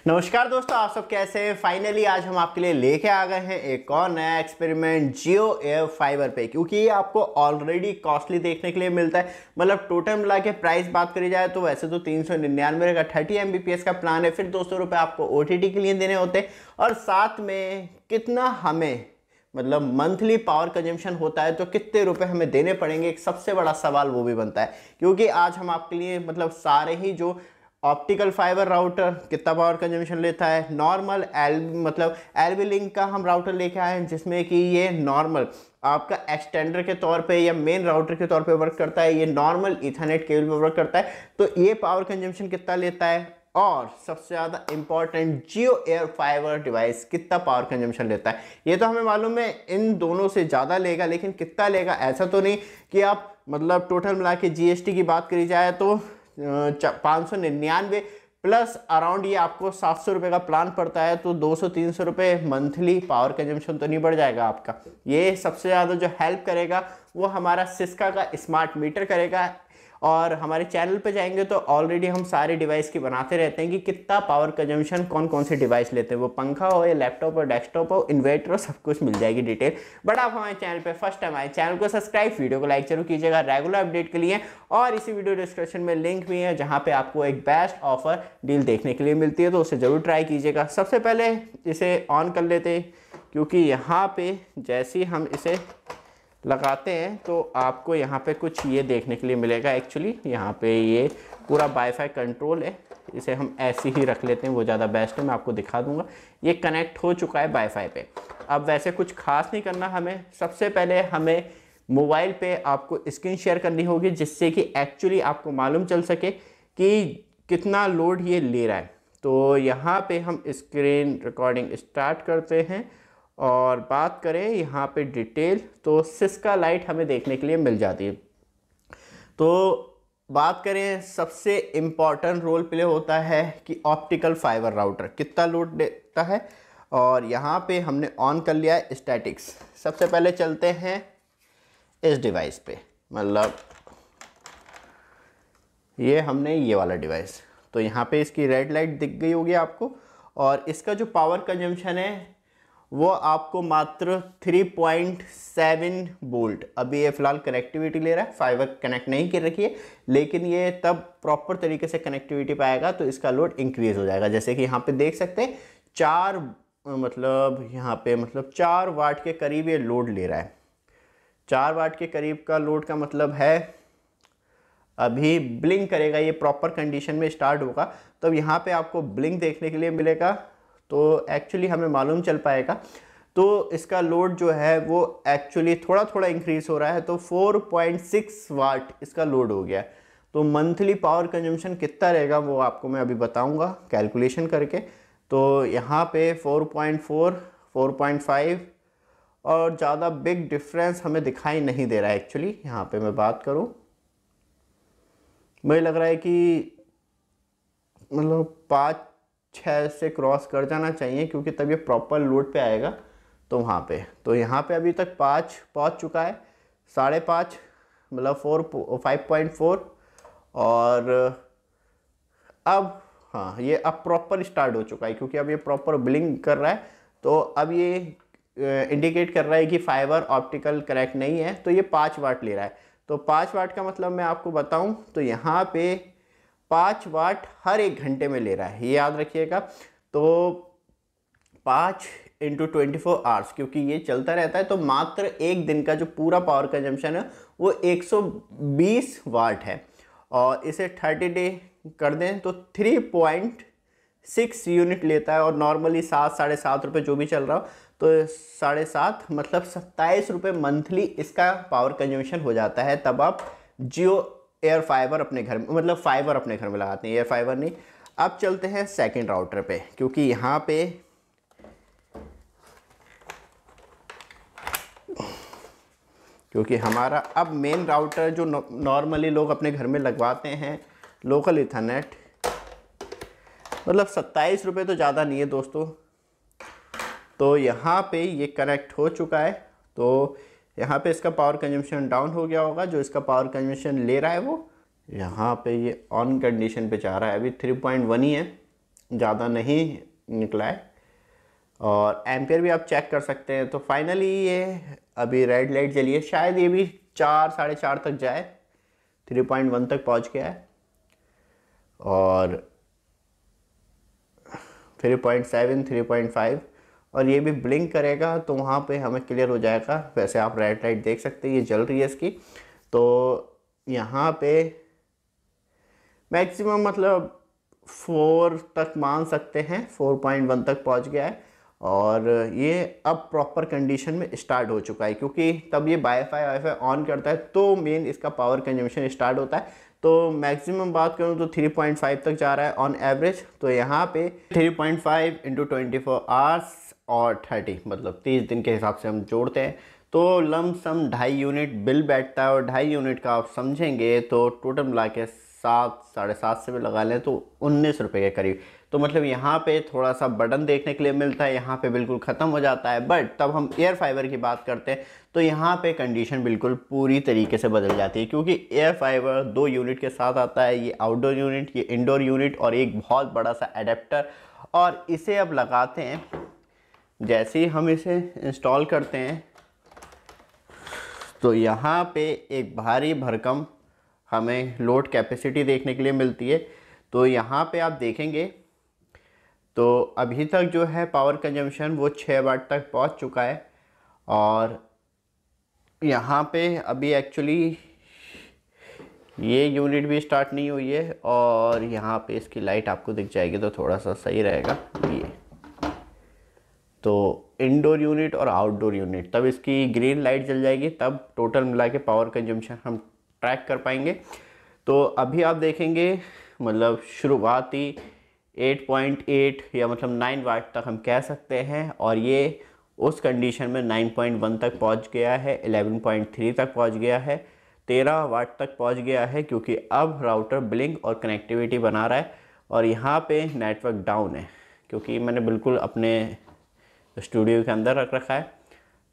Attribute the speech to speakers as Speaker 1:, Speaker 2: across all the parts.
Speaker 1: नमस्कार दोस्तों, आप सब कैसे हैं। फाइनली आज हम आपके लिए लेके आ गए हैं एक और नया एक्सपेरिमेंट जियो एयर फाइबर पे, क्योंकि ये आपको ऑलरेडी कॉस्टली देखने के लिए मिलता है। मतलब टोटल मिला के प्राइस बात करी जाए तो वैसे तो 399 का 30 Mbps का प्लान है, फिर 200 रुपये आपको OTT के लिए देने होते हैं और साथ में कितना हमें मतलब मंथली पावर कंजम्पशन होता है तो कितने रुपए हमें देने पड़ेंगे, एक सबसे बड़ा सवाल वो भी बनता है। क्योंकि आज हम आपके लिए मतलब सारे ही जो ऑप्टिकल फाइबर राउटर कितना पावर कंजम्पशन लेता है, नॉर्मल एलबी लिंक का हम राउटर लेके आए हैं जिसमें कि ये नॉर्मल आपका एक्सटेंडर के तौर पे या मेन राउटर के तौर पे वर्क करता है, ये नॉर्मल इथरनेट केबल पे वर्क करता है, तो ये पावर कंजम्पशन कितना लेता है। और सबसे ज़्यादा इंपॉर्टेंट, जियो एयर फाइबर डिवाइस कितना पावर कंजम्पशन लेता है। ये तो हमें मालूम है इन दोनों से ज़्यादा लेगा, लेकिन कितना लेगा ऐसा तो नहीं कि आप मतलब टोटल मिला के GST की बात करी जाए तो 599 प्लस अराउंड ये आपको 700 रुपये का प्लान पड़ता है, तो 200-300 रुपये मंथली पावर कंजम्पशन तो नहीं बढ़ जाएगा आपका। ये सबसे ज़्यादा जो हेल्प करेगा वो हमारा सिस्का का स्मार्ट मीटर करेगा। और हमारे चैनल पे जाएंगे तो ऑलरेडी हम सारे डिवाइस की बनाते रहते हैं कि कितना पावर कंजम्पशन कौन कौन से डिवाइस लेते हैं, वो पंखा हो या लैपटॉप हो, डेस्कटॉप हो, इन्वर्टर हो, सब कुछ मिल जाएगी डिटेल। बट आप हमारे चैनल पे फर्स्ट टाइम आए, चैनल को सब्सक्राइब, वीडियो को लाइक जरूर कीजिएगा रेगुलर अपडेट के लिए। और इसी वीडियो डिस्क्रिप्शन में लिंक भी है जहाँ पे आपको एक बेस्ट ऑफर डील देखने के लिए मिलती है, तो उसे जरूर ट्राई कीजिएगा। सबसे पहले इसे ऑन कर लेते हैं, क्योंकि यहाँ पे जैसे ही हम इसे लगाते हैं तो आपको यहाँ पे कुछ ये देखने के लिए मिलेगा। एक्चुअली यहाँ पे ये पूरा वाईफाई कंट्रोल है, इसे हम ऐसे ही रख लेते हैं, वो ज़्यादा बेस्ट है। मैं आपको दिखा दूंगा, ये कनेक्ट हो चुका है वाईफाई पे। अब वैसे कुछ खास नहीं करना हमें, सबसे पहले हमें मोबाइल पे आपको स्क्रीन शेयर करनी होगी जिससे कि एक्चुअली आपको मालूम चल सके कि कितना लोड ये ले रहा है। तो यहाँ पे हम स्क्रीन रिकॉर्डिंग स्टार्ट करते हैं और बात करें यहाँ पे डिटेल, तो सिस्का लाइट हमें देखने के लिए मिल जाती है। तो बात करें, सबसे इम्पॉर्टेंट रोल प्ले होता है कि ऑप्टिकल फाइबर राउटर कितना लोड देता है। और यहाँ पे हमने ऑन कर लिया है स्टैटिक्स। सबसे पहले चलते हैं इस डिवाइस पे, मतलब ये हमने ये वाला डिवाइस, तो यहाँ पे इसकी रेड लाइट दिख गई होगी आपको। और इसका जो पावर कंजम्पशन है वो आपको मात्र 3.7 वोल्ट, अभी ये फिलहाल कनेक्टिविटी ले रहा है, फाइबर कनेक्ट नहीं कर रखी है, लेकिन ये तब प्रॉपर तरीके से कनेक्टिविटी पाएगा तो इसका लोड इंक्रीज हो जाएगा। जैसे कि यहाँ पे देख सकते हैं 4 मतलब 4 वाट के करीब ये लोड ले रहा है। 4 वाट के करीब का लोड का मतलब है अभी ब्लिंक करेगा, ये प्रॉपर कंडीशन में स्टार्ट होगा तब यहाँ पे आपको ब्लिंक देखने के लिए मिलेगा, तो एक्चुअली हमें मालूम चल पाएगा। तो इसका लोड जो है वो एक्चुअली थोड़ा थोड़ा इंक्रीज हो रहा है, तो 4.6 वाट इसका लोड हो गया। तो मंथली पावर कंजम्पशन कितना रहेगा वो आपको मैं अभी बताऊंगा कैलकुलेशन करके। तो यहाँ पे 4.4, 4.5 और ज़्यादा बिग डिफरेंस हमें दिखाई नहीं दे रहा है। एक्चुअली यहाँ पे मैं बात करूँ, मुझे लग रहा है कि मतलब 5-6 से क्रॉस कर जाना चाहिए, क्योंकि तब ये प्रॉपर लोड पे आएगा। तो वहाँ पे, तो यहाँ पे अभी तक 5 पहुँच चुका है, 5.5 मतलब 5.4। और अब हाँ, ये अब प्रॉपर स्टार्ट हो चुका है, क्योंकि अब ये प्रॉपर ब्लिंक कर रहा है। तो अब ये इंडिकेट कर रहा है कि फाइबर ऑप्टिकल कनेक्ट नहीं है, तो ये 5 वाट ले रहा है। तो 5 वाट का मतलब मैं आपको बताऊं तो यहाँ पे 5 वाट हर 1 घंटे में ले रहा है, ये याद रखिएगा। तो 5 × 24 आवर्स, क्योंकि ये चलता रहता है, तो मात्र एक दिन का जो पूरा पावर कंजम्पशन है वो 120 वाट है। और इसे 30 डे कर दें तो 3.6 यूनिट लेता है। और नॉर्मली 7-7.5 रुपये जो भी चल रहा हो, तो 7.5 मतलब 27 रुपये मंथली इसका पावर कंजम्पशन हो जाता है। तब आप जियो एयर फाइबर अपने घर में, मतलब फाइबर अपने घर में लगाते हैं, एयर फाइबर नहीं। अब चलते हैं सेकंड राउटर पे, क्योंकि यहाँ पे हमारा अब मेन राउटर जो नॉर्मली लोग अपने घर में लगवाते हैं, लोकल इथरनेट, मतलब 27 रुपये तो ज़्यादा नहीं है दोस्तों। तो यहाँ पे ये कनेक्ट हो चुका है, तो यहाँ पे इसका पावर कंजम्पशन डाउन हो गया होगा। जो इसका पावर कंजम्पशन ले रहा है वो यहाँ पे ये ऑन कंडीशन पे जा रहा है, अभी 3.1 ही है। ज़्यादा नहीं निकला है। और एम्पियर भी आप चेक कर सकते हैं। तो फाइनली ये अभी रेड लाइट जली है, शायद ये भी 4 साढ़े 4 तक जाए, 3.1 तक पहुंच गया है और 3.7 3.5 और ये भी ब्लिंक करेगा तो वहाँ पे हमें क्लियर हो जाएगा। वैसे आप रेड लाइट देख सकते हैं ये जल रही है इसकी। तो यहाँ पे मैक्सिमम मतलब 4 तक मान सकते हैं, 4.1 तक पहुँच गया है और ये अब प्रॉपर कंडीशन में स्टार्ट हो चुका है, क्योंकि तब ये वाईफाई ऑन करता है तो मेन इसका पावर कंजम्पशन स्टार्ट होता है। तो मैक्सिमम बात करूँ तो 3.5 तक जा रहा है ऑन एवरेज। तो यहाँ पे 3.5 × 24 आवर्स और 30 मतलब 30 दिन के हिसाब से हम जोड़ते हैं तो लमसम 2.5 यूनिट बिल बैठता है। और 2.5 यूनिट का आप समझेंगे तो टोटल मिला के 7 साढ़े 7 से भी लगा लें तो 19 रुपये के करीब। तो मतलब यहाँ पे थोड़ा सा बटन देखने के लिए मिलता है, यहाँ पे बिल्कुल ख़त्म हो जाता है। बट तब हम एयर फाइबर की बात करते हैं तो यहाँ पे कंडीशन बिल्कुल पूरी तरीके से बदल जाती है, क्योंकि एयर फाइबर 2 यूनिट के साथ आता है। ये आउटडोर यूनिट, ये इंडोर यूनिट और एक बहुत बड़ा सा एडेप्टर। और इसे अब लगाते हैं, जैसे ही हम इसे इंस्टॉल करते हैं तो यहाँ पे एक भारी भरकम हमें लोड कैपेसिटी देखने के लिए मिलती है। तो यहाँ पे आप देखेंगे तो अभी तक जो है पावर कंजम्पशन वो 6 वाट तक पहुँच चुका है। और यहाँ पे अभी एक्चुअली ये यूनिट भी स्टार्ट नहीं हुई है और यहाँ पे इसकी लाइट आपको दिख जाएगी तो थोड़ा सा सही रहेगा। ये तो इंडोर यूनिट और आउटडोर यूनिट, तब इसकी ग्रीन लाइट जल जाएगी, तब टोटल मिला के पावर कंजम्पशन हम ट्रैक कर पाएंगे। तो अभी आप देखेंगे मतलब शुरुआती 8.8 या मतलब 9 वाट तक हम कह सकते हैं और ये उस कंडीशन में 9.1 तक पहुंच गया है, 11.3 तक पहुंच गया है, 13 वाट तक पहुंच गया है, क्योंकि अब राउटर ब्लिंक और कनेक्टिविटी बना रहा है। और यहाँ पे नेटवर्क डाउन है क्योंकि मैंने बिल्कुल अपने स्टूडियो के अंदर रख रखा है।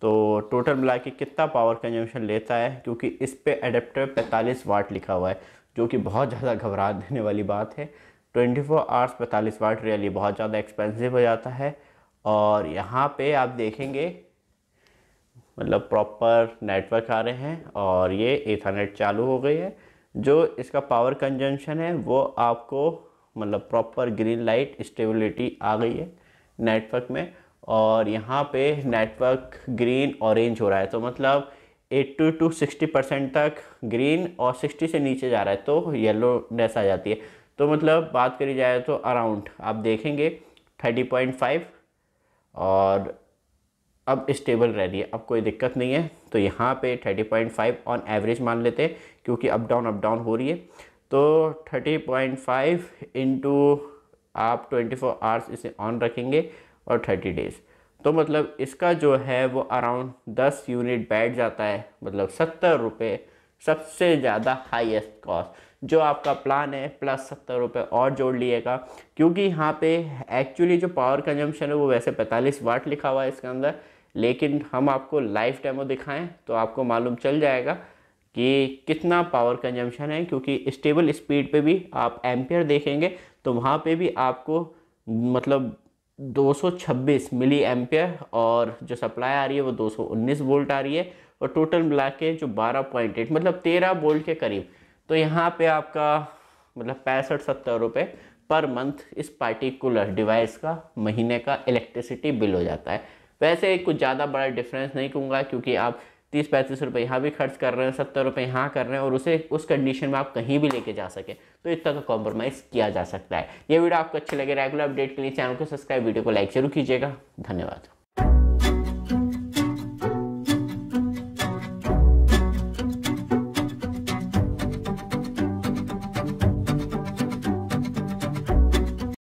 Speaker 1: तो टोटल मिला के कितना पावर कंजम्पशन लेता है, क्योंकि इस पे एडेप्टर 45 वाट लिखा हुआ है, जो कि बहुत ज़्यादा घबरा देने वाली बात है। 24 आवर्स 45 वाट रियली बहुत ज़्यादा एक्सपेंसिव हो जाता है। और यहाँ पे आप देखेंगे मतलब प्रॉपर नेटवर्क आ रहे हैं और ये ईथरनेट चालू हो गई है। जो इसका पावर कंजम्पशन है वो आपको मतलब प्रॉपर ग्रीन लाइट स्टेबिलिटी आ गई है नेटवर्क में। और यहाँ पे नेटवर्क ग्रीन ऑरेंज हो रहा है, तो मतलब 80 to 60% तक ग्रीन और 60 से नीचे जा रहा है तो येलोनेस आ जाती है। तो मतलब बात करी जाए तो अराउंड आप देखेंगे 30.5 और अब स्टेबल रह रही है, अब कोई दिक्कत नहीं है। तो यहाँ पे 30.5 ऑन एवरेज मान लेते हैं, क्योंकि अप डाउन हो रही है। तो 30.5 इंटू आप 24 आवर्स इसे ऑन रखेंगे और 30 डेज़, तो मतलब इसका जो है वो अराउंड 10 यूनिट बैठ जाता है, मतलब 70 रुपये सबसे ज़्यादा हाईएस्ट कॉस्ट। जो आपका प्लान है प्लस 70 रुपये और जोड़ लिएगा, क्योंकि यहाँ पे एक्चुअली जो पावर कंजम्पशन है वो वैसे 45 वाट लिखा हुआ है इसके अंदर, लेकिन हम आपको लाइव डेमो दिखाएं तो आपको मालूम चल जाएगा कि कितना पावर कंजम्पशन है। क्योंकि स्टेबल स्पीड पे भी आप एम्पियर देखेंगे तो वहाँ पे भी आपको मतलब 226 मिली एम्पियर और जो सप्लाई आ रही है वो 219 वोल्ट आ रही है, और टोटल मिला के जो 12.8 मतलब 13 वोल्ट के करीब। तो यहाँ पे आपका मतलब 65-70 रुपये पर मंथ इस पार्टिकुलर डिवाइस का महीने का इलेक्ट्रिसिटी बिल हो जाता है। वैसे कुछ ज़्यादा बड़ा डिफरेंस नहीं कहूँगा, क्योंकि आप 30-35 रुपये यहाँ भी खर्च कर रहे हैं, 70 रुपये यहाँ कर रहे हैं, और उसे उस कंडीशन में आप कहीं भी लेके जा सकें तो इतना का कॉम्प्रोमाइज़ किया जा सकता है। ये वीडियो आपको अच्छी लगे, रेगुलर अपडेट के लिए चैनल को सब्सक्राइब, वीडियो को लाइक जरूर कीजिएगा। धन्यवाद।